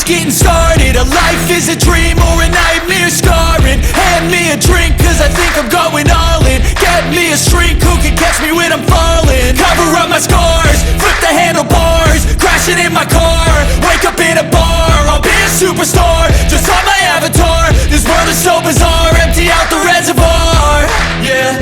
just getting started. A life is a dream or a nightmare scarring. Hand me a drink cause I think I'm going all in. Get me a shrink who can catch me when I'm falling. Cover up my scars, flip the handlebars, crashing in my car, wake up in a bar. I'll be a superstar, just on my avatar. This world is so bizarre, empty out the reservoir. Yeah,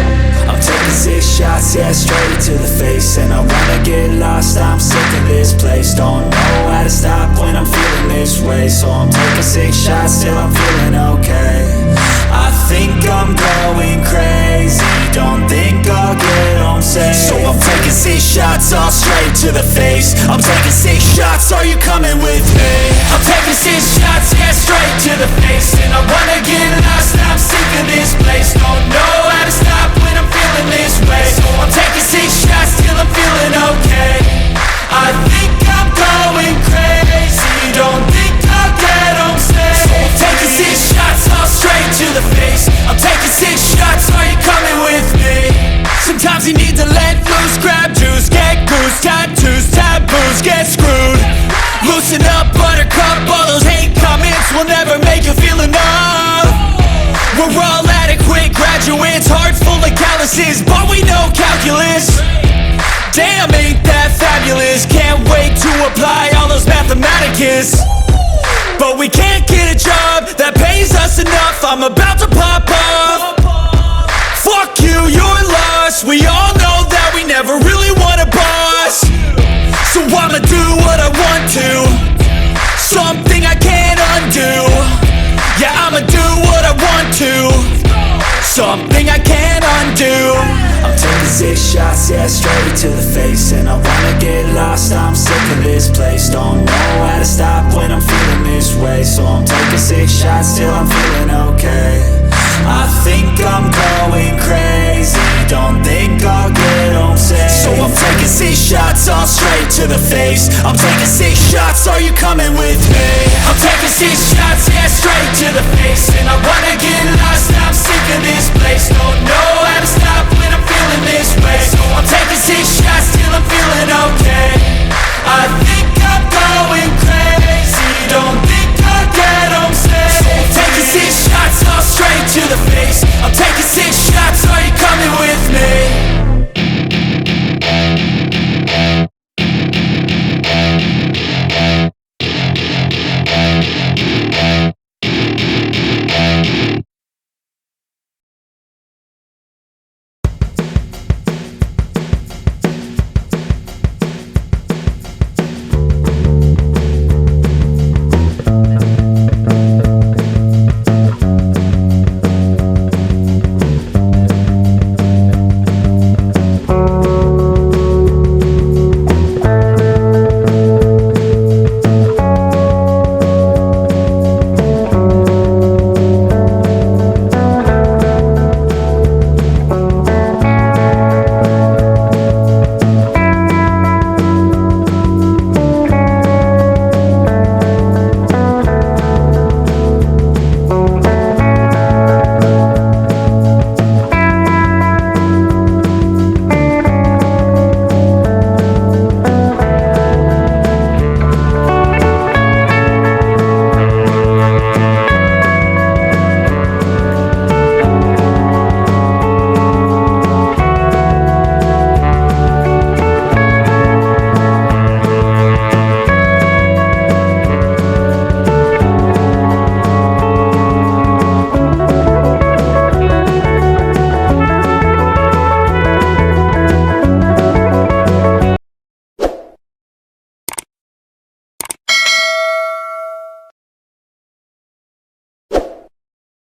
I'm taking 6 shots, yeah, straight to the face. And I wanna get lost, I'm sick of this place. Don't know how to stop when I'm feeling this way. So I'm taking 6 shots till I'm feeling okay. I think I'm going crazy, don't think I'll get home safe. So I'm taking 6 shots, all straight to the face. I'm taking 6 shots, are you coming with me? I'm taking 6 shots, yeah, straight to the face. And I wanna get lost, I'm sick of this place. Don't know how to stop when I'm feeling this way. So I'm taking 6 shots till I'm feeling okay. I think I'm going crazy, don't think I'll get home safe. So I'm taking 6 shots, all straight to the face. I'm taking 6 shots, are you coming with me? Sometimes you need to let loose, grab juice, get goose, tattoos, taboos, get screwed. Loosen up, buttercup, all those hate comments will never make you feel enough. We're all adequate graduates, heart full of calluses, but we know calculus. Damn, ain't that fabulous? Can't wait to apply all those mathematicus. But we can't get a job that pays us enough. I'm about to pop off. Fuck you, you're lost. We all know that we never really want a boss. So I'ma do what I want to, something I can't undo. Yeah, I'ma do what I want to, something I can't undo. I'm taking 6 shots, yeah, straight to the face. And I wanna get lost, I'm sick of this place. Don't know how to stop when I'm feeling this way. So I'm taking 6 shots till I'm feeling okay. I think I'm going crazy, don't think I'll get home safe. So I'm taking 6 shots, all straight to the face. I'm taking 6 shots, are you coming with me? I'm taking 6 shots, yeah, straight to the face. And I